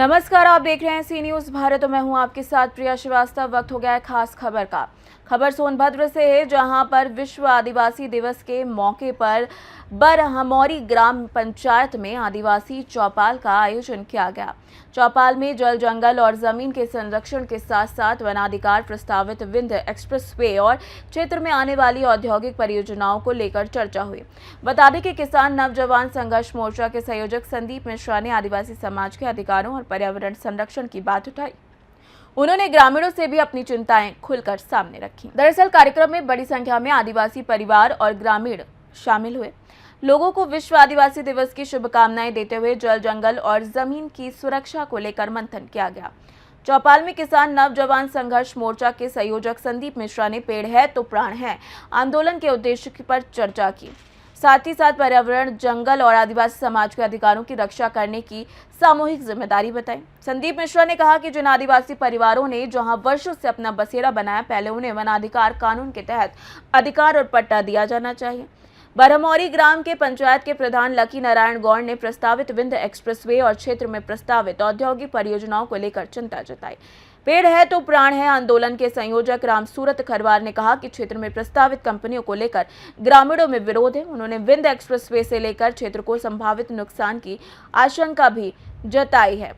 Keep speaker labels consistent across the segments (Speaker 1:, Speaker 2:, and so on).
Speaker 1: नमस्कार, आप देख रहे हैं सी न्यूज़ भारत और मैं हूं आपके साथ प्रिया श्रीवास्तव। वक्त हो गया है खास खबर का। खबर सोनभद्र से है, जहां पर विश्व आदिवासी दिवस के मौके पर बरहमौरी ग्राम पंचायत में आदिवासी चौपाल का आयोजन किया गया। चौपाल में जल, जंगल और जमीन के संरक्षण के साथ साथ वनाधिकार, प्रस्तावित विंध्य एक्सप्रेसवे और क्षेत्र में आने वाली औद्योगिक परियोजनाओं को लेकर चर्चा हुई। बता दें कि किसान नवजवान संघर्ष मोर्चा के संयोजक संदीप मिश्रा ने आदिवासी समाज के अधिकारों और पर्यावरण संरक्षण की बात उठाई। उन्होंने ग्रामीणों से भी अपनी चिंताएं खुलकर सामने रखी। दरअसल कार्यक्रम में बड़ी संख्या में आदिवासी परिवार और ग्रामीण शामिल हुए। लोगों को विश्व आदिवासी दिवस की शुभकामनाएं देते हुए जल, जंगल और जमीन की सुरक्षा को लेकर मंथन किया गया। चौपाल में किसान नवजवान संघर्ष मोर्चा के संयोजक संदीप मिश्रा ने पेड़ है तो प्राण है आंदोलन के उद्देश्य पर चर्चा की। साथ ही साथ पर्यावरण, जंगल और आदिवासी समाज के अधिकारों की रक्षा करने की सामूहिक जिम्मेदारी बताई। संदीप मिश्रा ने कहा कि जिन आदिवासी परिवारों ने जहां वर्षों से अपना बसेरा बनाया, पहले उन्हें वनाधिकार कानून के तहत अधिकार और पट्टा दिया जाना चाहिए। बरहमौरी ग्राम के पंचायत के प्रधान लकी नारायण गौड़ ने प्रस्तावित विंध्य एक्सप्रेसवे और क्षेत्र में प्रस्तावित औद्योगिक परियोजनाओं को लेकर चिंता जताई। पेड़ है तो प्राण है आंदोलन के संयोजक राम सूरत खरवार ने कहा कि क्षेत्र में प्रस्तावित कंपनियों को लेकर ग्रामीणों में विरोध है। उन्होंने विंध्य एक्सप्रेसवे से लेकर क्षेत्र को संभावित नुकसान की आशंका भी जताई है।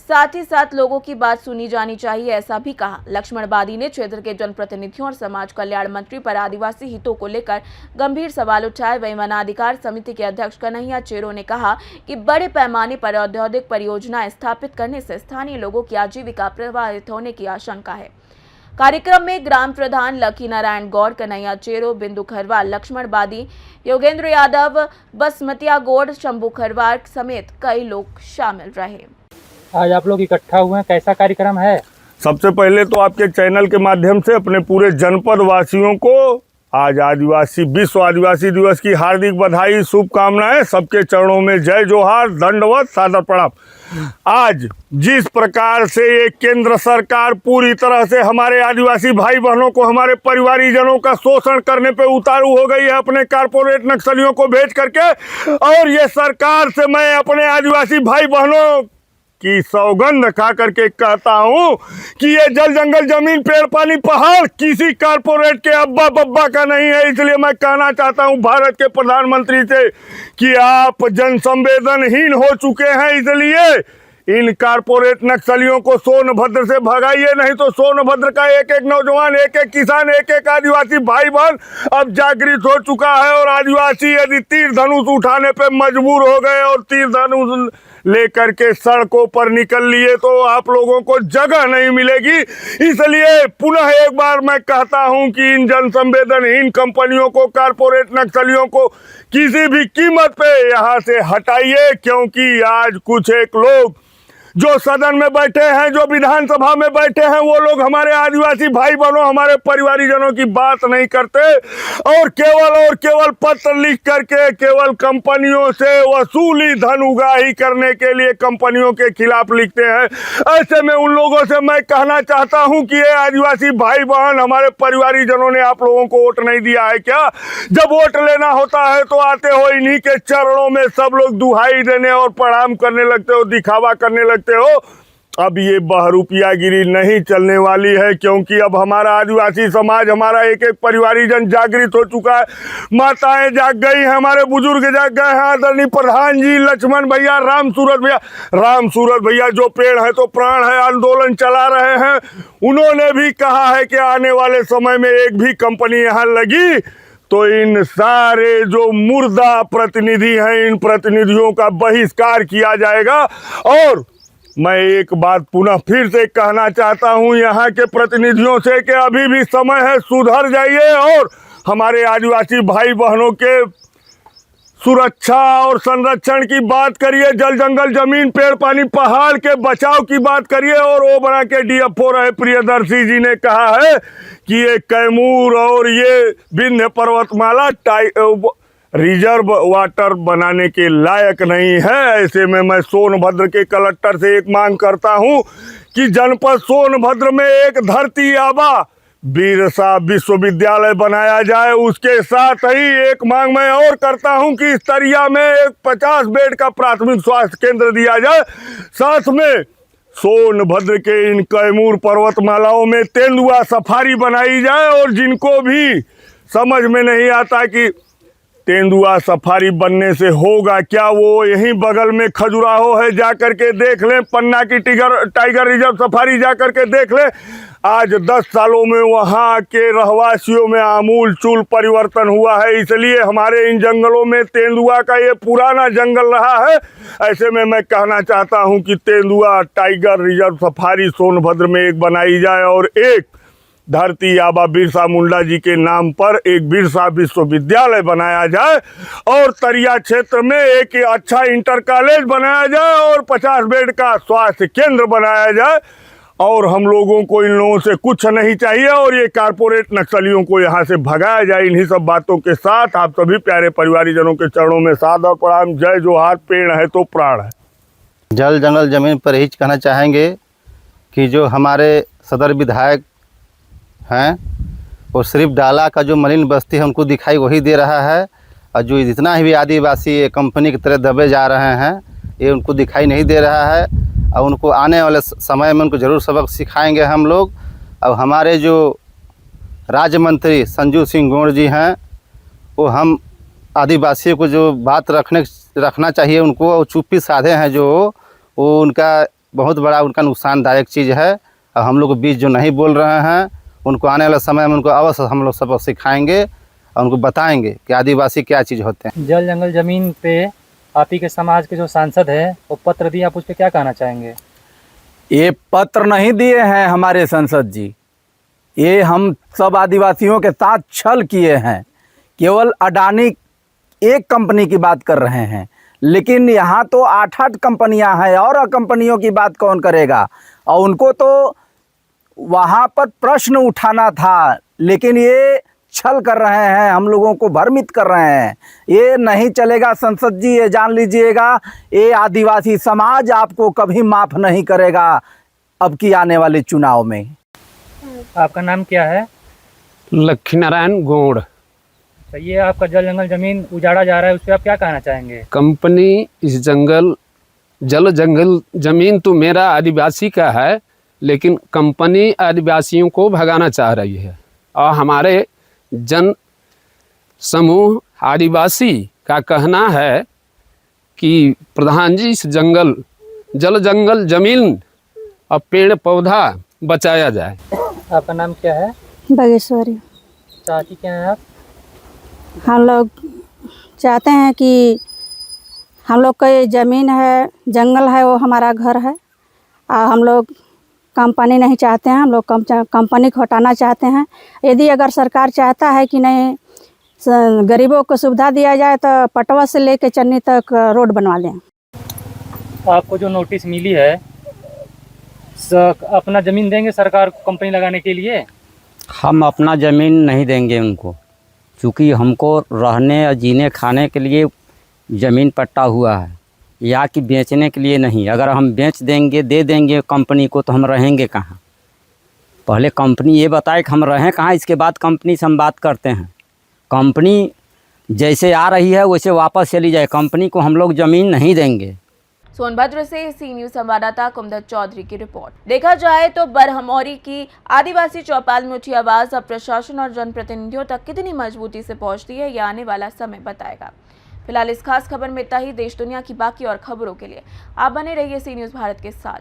Speaker 1: साथ ही साथ लोगों की बात सुनी जानी चाहिए, ऐसा भी कहा। लक्ष्मण बादी ने क्षेत्र के जनप्रतिनिधियों और समाज कल्याण मंत्री पर आदिवासी हितों को लेकर गंभीर सवाल उठाए। वहीं वनाधिकार समिति के अध्यक्ष कन्हैया चेरो ने कहा कि बड़े पैमाने पर औद्योगिक परियोजनाएं स्थापित करने से स्थानीय लोगों की आजीविका प्रभावित होने की आशंका है। कार्यक्रम में ग्राम प्रधान लकी नारायण गौड़, कन्हैया चेरो, बिंदु खरवार, लक्ष्मण बादी, योगेंद्र यादव, बसमतिया गौड़, शंभू खरवार समेत कई लोग शामिल रहे।
Speaker 2: आज आप लोग इकट्ठा हुए हैं, कैसा कार्यक्रम है?
Speaker 3: सबसे पहले तो आपके चैनल के माध्यम से अपने पूरे जनपद वासियों को आज विश्व आदिवासी दिवस की हार्दिक बधाई, शुभकामनाएं। सबके चरणों में जय जोहार, दंडवत, सादर प्रणाम। आज जिस प्रकार से ये केंद्र सरकार पूरी तरह से हमारे आदिवासी भाई बहनों को, हमारे परिवारीजनों का शोषण करने पे उतारू हो गई है अपने कारपोरेट नक्सलियों को भेज करके, और ये सरकार से मैं अपने आदिवासी भाई बहनों की सौगंध खा करके कहता हूं कि ये जल, जंगल, जमीन, पेड़, पानी, पहाड़ किसी कारपोरेट के अब्बा बब्बा का नहीं है। इसलिए मैं कहना चाहता हूं भारत के प्रधानमंत्री से कि आप जन संवेदनहीन हो चुके हैं, इसलिए इन कारपोरेट नक्सलियों को सोनभद्र से भगाइए, नहीं तो सोनभद्र का एक एक नौजवान, एक एक किसान, एक एक आदिवासी भाई बहन अब जागृत हो चुका है। और आदिवासी यदि तीर धनुष उठाने पे मजबूर हो गए और तीर धनुष लेकर के सड़कों पर निकल लिए तो आप लोगों को जगह नहीं मिलेगी। इसलिए पुनः एक बार मैं कहता हूं कि इन जन संवेदनहीन कंपनियों को, कारपोरेट नक्सलियों को किसी भी कीमत पे यहां से हटाइए, क्योंकि आज कुछ एक लोग जो सदन में बैठे हैं, जो विधानसभा में बैठे हैं, वो लोग हमारे आदिवासी भाई बहनों, हमारे परिवारीजनों की बात नहीं करते और केवल पत्र लिख करके केवल कंपनियों से वसूली, धन उगाही करने के लिए कंपनियों के खिलाफ लिखते हैं। ऐसे में उन लोगों से मैं कहना चाहता हूं कि ये आदिवासी भाई बहन, हमारे परिवारीजनों ने आप लोगों को वोट नहीं दिया है क्या? जब वोट लेना होता है तो आते हो इन्हीं के चरणों में सब लोग दुहाई देने और प्रणाम करने लगते हो, दिखावा करने लगते हो। अब ये बहरूपियागिरी नहीं चलने वाली है, क्योंकि अब हमारा आदिवासी समाज, हमारा एक एक परिवारीजन जागृत हो चुका है। माताएं जाग गई हैं, हमारे बुजुर्ग जाग गए हैं। आदरणीय प्रधान जी, लक्ष्मण भैया, राम सूरत भैया जो पेड़ है तो प्राण है आंदोलन चला रहे हैं, उन्होंने भी कहा है कि आने वाले समय में एक भी कंपनी यहाँ लगी तो इन सारे जो मुर्दा प्रतिनिधि हैं, इन प्रतिनिधियों का बहिष्कार किया जाएगा। और मैं एक बात पुनः फिर से कहना चाहता हूं यहाँ के प्रतिनिधियों से कि अभी भी समय है, सुधर जाइए और हमारे आदिवासी भाई बहनों के सुरक्षा और संरक्षण की बात करिए, जल, जंगल, जमीन, पेड़, पानी, पहाड़ के बचाव की बात करिए। और ओबरा के डीएफओ रहे प्रियदर्शी जी ने कहा है कि ये कैमूर और ये विंध्य पर्वतमाला रिजर्व वाटर बनाने के लायक नहीं है। ऐसे में मैं सोनभद्र के कलेक्टर से एक मांग करता हूं कि जनपद सोनभद्र में एक धरती आबा बिरसा विश्वविद्यालय बनाया जाए। उसके साथ ही एक मांग मैं और करता हूं कि इस तरिया में एक 50 बेड का प्राथमिक स्वास्थ्य केंद्र दिया जाए। साथ में सोनभद्र के इन कैमूर पर्वतमालाओं में तेंदुआ सफारी बनाई जाए। और जिनको भी समझ में नहीं आता कि तेंदुआ सफारी बनने से होगा क्या, वो यहीं बगल में खजुराहो है, जा कर के देख लें। पन्ना की टाइगर रिजर्व सफारी जा कर के देख लें। आज 10 सालों में वहाँ के रहवासियों में आमूल चूल परिवर्तन हुआ है। इसलिए हमारे इन जंगलों में तेंदुआ का ये पुराना जंगल रहा है। ऐसे में मैं कहना चाहता हूँ कि तेंदुआ टाइगर रिजर्व सफारी सोनभद्र में एक बनाई जाए और एक धरती आबा बिरसा मुंडा जी के नाम पर एक बिरसा विश्वविद्यालय बनाया जाए और तरिया क्षेत्र में एक अच्छा इंटर कॉलेज बनाया जाए और 50 बेड का स्वास्थ्य केंद्र बनाया जाए। और हम लोगों को इन लोगों से कुछ नहीं चाहिए और ये कारपोरेट नक्सलियों को यहाँ से भगाया जाए। इन्हीं सब बातों के साथ आप सभी प्यारे परिवारीजनों के चरणों में सादर प्रणाम। जय जोहार। पेड़ है तो प्राण है।
Speaker 4: जल जंगल ज़मीन पर ही कहना चाहेंगे कि जो हमारे सदर विधायक हैं वो सिर्फ डाला का जो मलिन बस्ती है उनको दिखाई वही दे रहा है, और जो जितना भी आदिवासी कंपनी की तरह दबे जा रहे हैं ये उनको दिखाई नहीं दे रहा है। और उनको आने वाले समय में उनको ज़रूर सबक सिखाएंगे हम लोग। और हमारे जो राज्य मंत्री संजू सिंह गोंड जी हैं वो हम आदिवासियों को जो बात रखना चाहिए उनको, और चुप्पी साधे हैं जो वो उनका बहुत बड़ा उनका नुकसानदायक चीज़ है। और हम लोग बीच जो नहीं बोल रहे हैं उनको आने वाले समय में उनको अवश्य हम लोग सबक सिखाएंगे और उनको बताएंगे कि आदिवासी क्या चीज़ होते हैं।
Speaker 2: जल जंगल जमीन पे आप ही के समाज के जो सांसद हैं वो पत्र दिए, आप उस पर क्या कहना चाहेंगे?
Speaker 5: ये पत्र नहीं दिए हैं हमारे सांसद जी, ये हम सब आदिवासियों के साथ छल किए हैं। केवल अडानी एक कंपनी की बात कर रहे हैं, लेकिन यहाँ तो 8-8 कंपनियाँ हैं और कंपनियों की बात कौन करेगा। और उनको तो वहाँ पर प्रश्न उठाना था, लेकिन ये छल कर रहे हैं, हम लोगों को भ्रमित कर रहे हैं। ये नहीं चलेगा संसद जी, ये जान लीजिएगा। ये आदिवासी समाज आपको कभी माफ़ नहीं करेगा अब की आने वाले चुनाव में।
Speaker 2: आपका नाम क्या है?
Speaker 6: लक्ष्मी नारायण गोंड।
Speaker 2: तो ये आपका जल जंगल जमीन उजाड़ा जा रहा है, उस पर आप क्या कहना चाहेंगे?
Speaker 6: कंपनी इस जल जंगल जमीन तो मेरा आदिवासी का है, लेकिन कंपनी आदिवासियों को भगाना चाह रही है। और हमारे जन समूह आदिवासी का कहना है कि प्रधान जी इस जल जंगल जमीन और पेड़ पौधा बचाया जाए।
Speaker 2: आपका नाम क्या है?
Speaker 7: बागेश्वरी।
Speaker 2: चाची क्या हैं आप?
Speaker 7: हम लोग चाहते हैं कि हम लोग का ये ज़मीन है, जंगल है, वो हमारा घर है। और हम लोग कंपनी नहीं चाहते हैं, हम लोग कंपनी को हटाना चाहते हैं। यदि अगर सरकार चाहता है कि नहीं गरीबों को सुविधा दिया जाए तो पटवा से लेके चन्नी तक रोड बनवा दें।
Speaker 2: आपको जो नोटिस मिली है अपना ज़मीन देंगे सरकार को कंपनी लगाने के लिए?
Speaker 8: हम अपना ज़मीन नहीं देंगे उनको, क्योंकि हमको रहने और जीने खाने के लिए ज़मीन पट्टा हुआ है, या कि बेचने के लिए नहीं। अगर हम बेच देंगे, दे देंगे कंपनी को, तो हम रहेंगे कहाँ? पहले कंपनी ये बताए कि हम रहें कहाँ, इसके बाद कंपनी से हम बात करते हैं। कंपनी जैसे आ रही है वैसे वापस चली जाए, कंपनी को हम लोग ज़मीन नहीं देंगे।
Speaker 1: सोनभद्र से सी न्यूज़ संवाददाता कुमदत चौधरी की रिपोर्ट। देखा जाए तो बरहमौरी की आदिवासी चौपाल में उठी आवाज़ अब प्रशासन और जनप्रतिनिधियों तक कितनी मजबूती से पहुंचती है, यह आने वाला समय बताएगा। फिलहाल इस खास खबर में इतना ही। देश दुनिया की बाकी और खबरों के लिए आप बने रहिए सी न्यूज़ भारत के साथ।